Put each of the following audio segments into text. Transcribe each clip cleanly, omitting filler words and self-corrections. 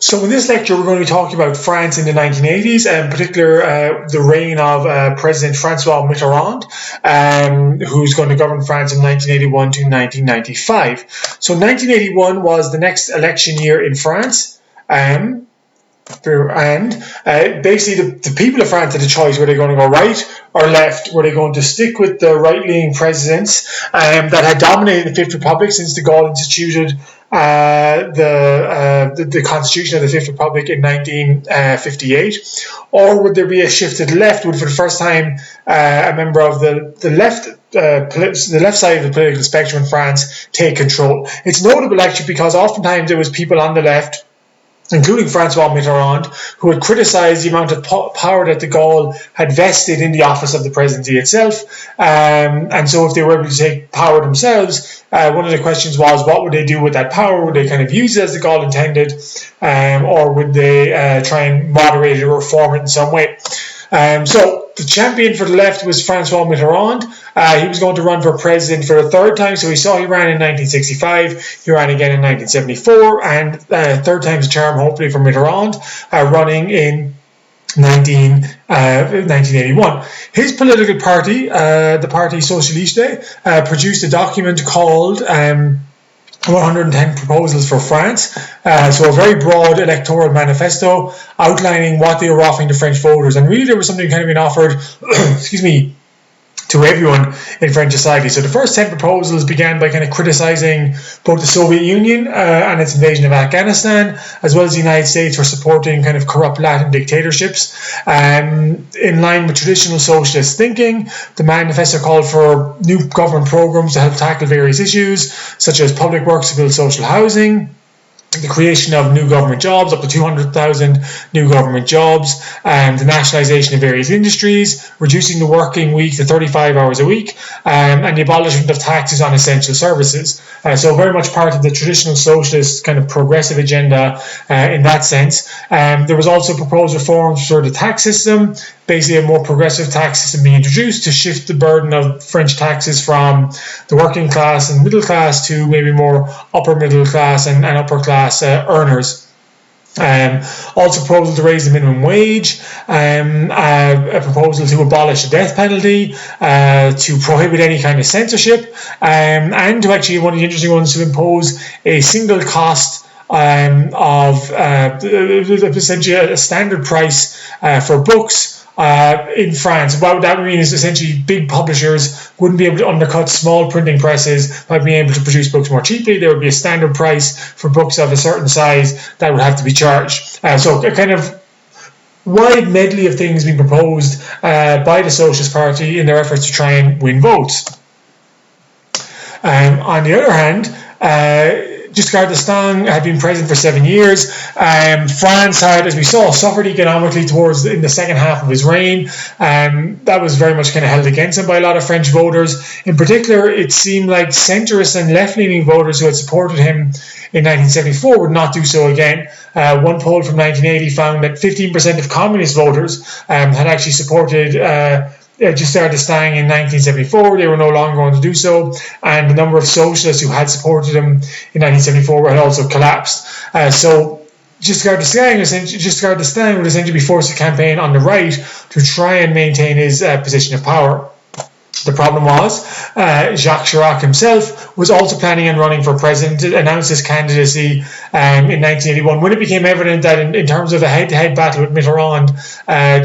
So in this lecture, we're going to be talking about France in the 1980s, and in particular the reign of President Francois Mitterrand, who's going to govern France from 1981 to 1995. So 1981 was the next election year in France. Basically, the people of France had a choice: were they going to go right or left? Were they going to stick with the right-leaning presidents that had dominated the Fifth Republic since de Gaulle instituted the Constitution of the Fifth Republic in 1958, or would there be a shift to the left? Would, for the first time, a member of the left side of the political spectrum in France take control? It's notable actually because oftentimes there was people on the left, including Francois Mitterrand, who had criticised the amount of power that de Gaulle had vested in the office of the presidency itself. And so if they were able to take power themselves, one of the questions was, what would they do with that power? Would they kind of use it as de Gaulle intended, or would they try and moderate it or reform it in some way? So the champion for the left was Francois Mitterrand. He was going to run for president for a third time. So he ran in 1965, he ran again in 1974, and third time's a charm, hopefully, for Mitterrand, running in 1981. His political party, the Parti Socialiste, produced a document called 110 proposals for France, so a very broad electoral manifesto outlining what they were offering to French voters, and really there was something kind of being offered, to everyone in French society. So the first 10 proposals began by kind of criticising both the Soviet Union and its invasion of Afghanistan, as well as the United States for supporting kind of corrupt Latin dictatorships. In line with traditional socialist thinking, the manifesto called for new government programs to help tackle various issues, such as public works to build social housing, the creation of new government jobs, up to 200,000 new government jobs, and the nationalisation of various industries, reducing the working week to 35 hours a week, and the abolishment of taxes on essential services. So very much part of the traditional socialist kind of progressive agenda in that sense. There was also proposed reforms for the tax system, basically a more progressive tax system being introduced to shift the burden of French taxes from the working class and middle class to maybe more upper middle class and upper class earners. Also proposal to raise the minimum wage, a proposal to abolish the death penalty, to prohibit any kind of censorship, and to actually, one of the interesting ones, to impose a single cost of essentially a standard price for books in France. What that would mean is essentially big publishers wouldn't be able to undercut small printing presses by being able to produce books more cheaply. There would be a standard price for books of a certain size that would have to be charged. So a kind of wide medley of things being proposed by the Socialist Party in their efforts to try and win votes. On the other hand, Giscard d'Estaing had been president for 7 years. France had, as we saw, suffered economically in the second half of his reign. That was very much kind of held against him by a lot of French voters. In particular, it seemed like centrist and left-leaning voters who had supported him in 1974 would not do so again. One poll from 1980 found that 15% of communist voters had actually supported Giscard d'Estaing in 1974. They were no longer going to do so, and the number of socialists who had supported him in 1974 had also collapsed. So Giscard d'Estaing would essentially be forced to campaign on the right to try and maintain his position of power. The problem was Jacques Chirac himself was also planning on running for president, announced his candidacy in 1981, when it became evident that in terms of a head-to-head battle with Mitterrand,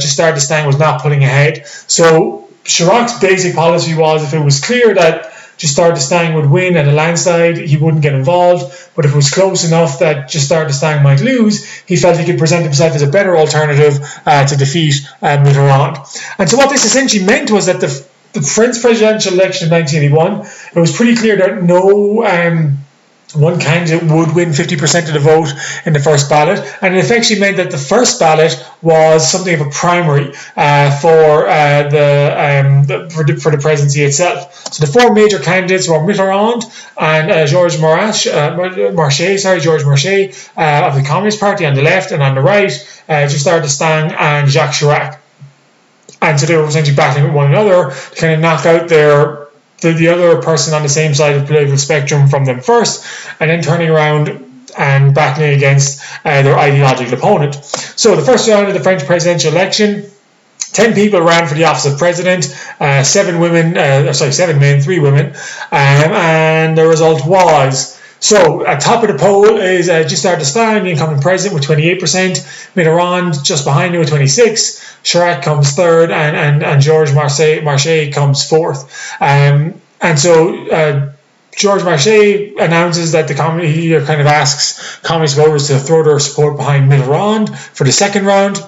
Giscard d'Estaing was not pulling ahead. So Chirac's basic policy was, if it was clear that Giscard d'Estaing would win at a landslide, he wouldn't get involved. But if it was close enough that Giscard d'Estaing might lose, he felt he could present himself as a better alternative to defeat Mitterrand. And so what this essentially meant was that the French presidential election of 1981, it was pretty clear that no one candidate would win 50% of the vote in the first ballot, and it effectively meant that the first ballot was something of a primary for the presidency itself. So the four major candidates were Mitterrand and Georges Marchais of the Communist Party on the left, and on the right, Giscard d'Estaing and Jacques Chirac. And so they were essentially battling with one another to kind of knock out the other person on the same side of the political spectrum from them first, and then turning around and battling against their ideological opponent. So the first round of the French presidential election, 10 people ran for the office of president, 7 men, 3 women, and the result was, so at top of the poll is Giscard d'Estaing, the incoming president, with 28%, Mitterrand just behind him with 26%, Chirac comes third, and Georges Marchais comes fourth. And so Georges Marchais announces that he kind of asks communist voters to throw their support behind Mitterrand for the second round.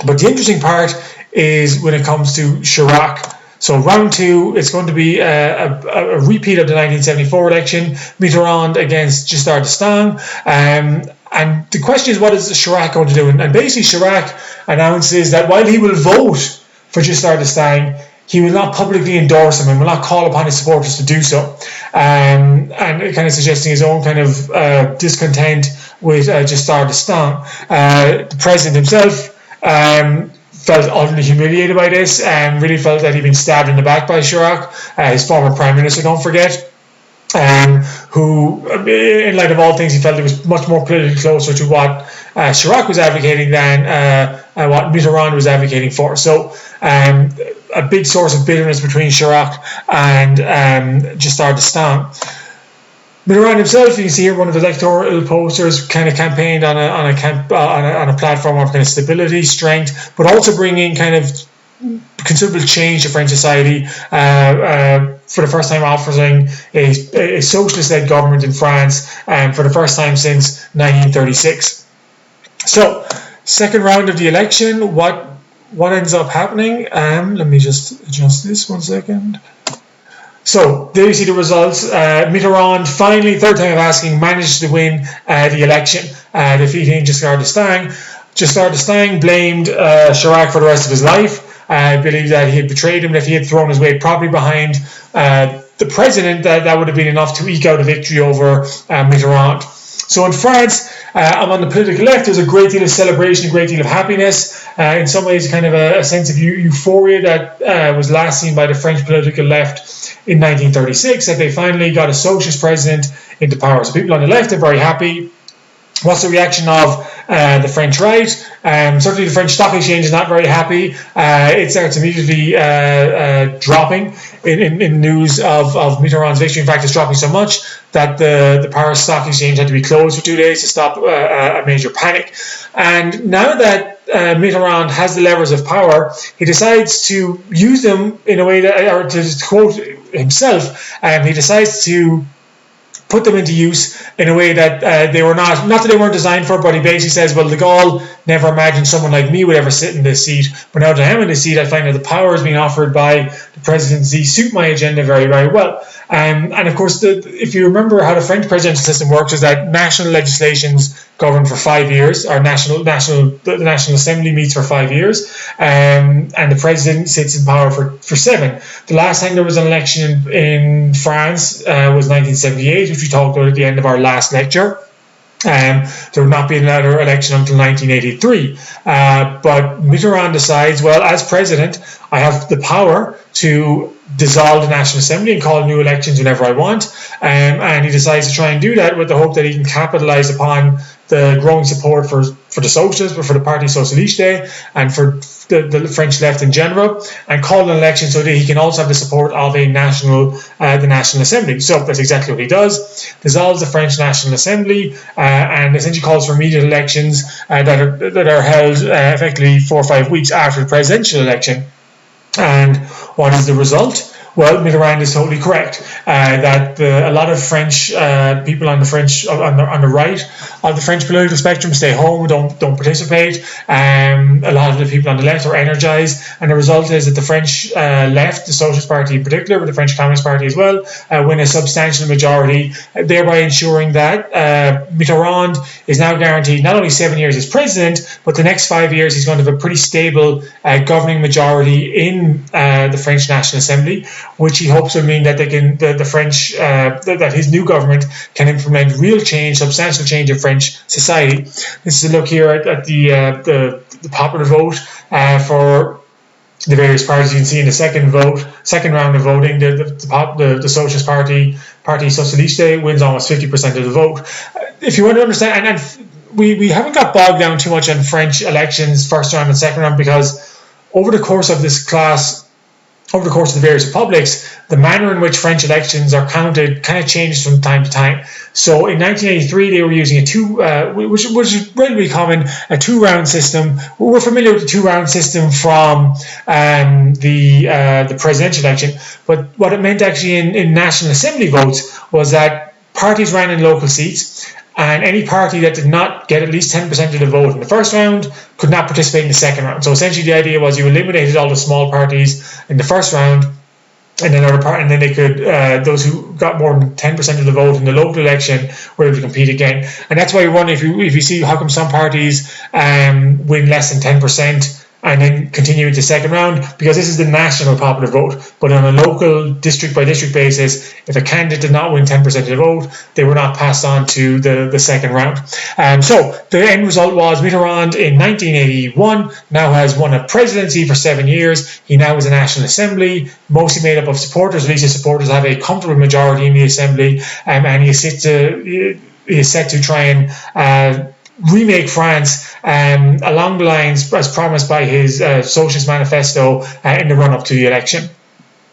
But the interesting part is when it comes to Chirac. So round 2, it's going to be a repeat of the 1974 election, Mitterrand against Giscard d'Estaing. And the question is, what is Chirac going to do? And basically Chirac announces that while he will vote for Giscard d'Estaing, he will not publicly endorse him and will not call upon his supporters to do so. And kind of suggesting his own kind of discontent with Giscard d'Estaing. The president himself felt utterly humiliated by this and really felt that he'd been stabbed in the back by Chirac, his former prime minister, don't forget, who, in light of all things, he felt it was much more politically closer to what Chirac was advocating than what Mitterrand was advocating for. So a big source of bitterness between Chirac and Giscard d'Estaing. Mitterrand himself, you can see here one of the electoral posters, kind of campaigned on a platform of kind of stability, strength, but also bringing kind of considerable change to French society. For the first time, offering a socialist-led government in France, for the first time since 1936. So, second round of the election, what ends up happening? Let me just adjust this 1 second. So there you see the results. Mitterrand finally, third time of asking, managed to win the election, defeating Giscard d'Estaing. Giscard d'Estaing blamed Chirac for the rest of his life. Believed that he had betrayed him, that if he had thrown his weight properly behind the president, that would have been enough to eke out a victory over Mitterrand. So in France, on the political left, there's a great deal of celebration, a great deal of happiness. In some ways, kind of a sense of euphoria that was last seen by the French political left in 1936, that they finally got a socialist president into power. So people on the left are very happy. What's the reaction of the French right? Certainly the French stock exchange is not very happy. It starts immediately dropping in news of Mitterrand's victory. In fact, it's dropping so much that the Paris Stock Exchange had to be closed for 2 days to stop a major panic. And now that Mitterrand has the levers of power, he decides to use them in a way that, or to quote himself, he decides to put them into use in a way that they were not that they weren't designed for, but he basically says, well, de Gaulle never imagined someone like me would ever sit in this seat, but now that I am in this seat, I find that the powers being offered by the presidency suit my agenda very, very well. And of course, if you remember how the French presidential system works, is that national legislations govern for 5 years, or the National Assembly meets for 5 years, and the president sits in power for 7. The last time there was an election in France was 1978, which we talked about at the end of our last lecture. There would not be another election until 1983. But Mitterrand decides, well, as president, I have the power to dissolve the National Assembly and call new elections whenever I want. And he decides to try and do that with the hope that he can capitalize upon the growing support for the socialists, but for the Parti Socialiste and for the French left in general, and call an election so that he can also have the support of the National Assembly. So that's exactly what he does. Dissolves the French National Assembly and essentially calls for immediate elections that are held effectively 4 or 5 weeks after the presidential election. And what is the result? Well, Mitterrand is totally correct that a lot of French people on the right of the French political spectrum stay home, don't participate. A lot of the people on the left are energized, and the result is that the French left, the Socialist Party in particular, but the French Communist Party as well, win a substantial majority, thereby ensuring that Mitterrand is now guaranteed not only 7 years as president, but the next 5 years he's going to have a pretty stable governing majority in the French National Assembly, which he hopes will mean that that his new government can implement real change, substantial change in French society. This is a look here at the popular vote for the various parties. You can see in the second round of voting, the Socialist Party Parti Socialiste wins almost 50% of the vote. If you want to understand, and we haven't got bogged down too much on French elections, first round and second round, because over the course of this class, over the course of the various republics, the manner in which French elections are counted kind of changes from time to time. So in 1983, they were using which is relatively common, a two-round system. We're familiar with the two-round system from the presidential election, but what it meant actually in National Assembly votes was that parties ran in local seats, and any party that did not get at least 10% of the vote in the first round could not participate in the second round. So essentially the idea was you eliminated all the small parties in the first round, and then they could those who got more than 10% of the vote in the local election were able to compete again. And that's why you wonder if you see how come some parties win less than 10% and then continue into the second round, because this is the national popular vote. But on a local district by district basis, if a candidate did not win 10% of the vote, they were not passed on to the second round. So the end result was Mitterrand in 1981 now has won a presidency for 7 years. He now is a National Assembly, mostly made up of supporters. At least his supporters have a comfortable majority in the Assembly, and he is set to try and remake France along the lines as promised by his Socialist Manifesto in the run-up to the election.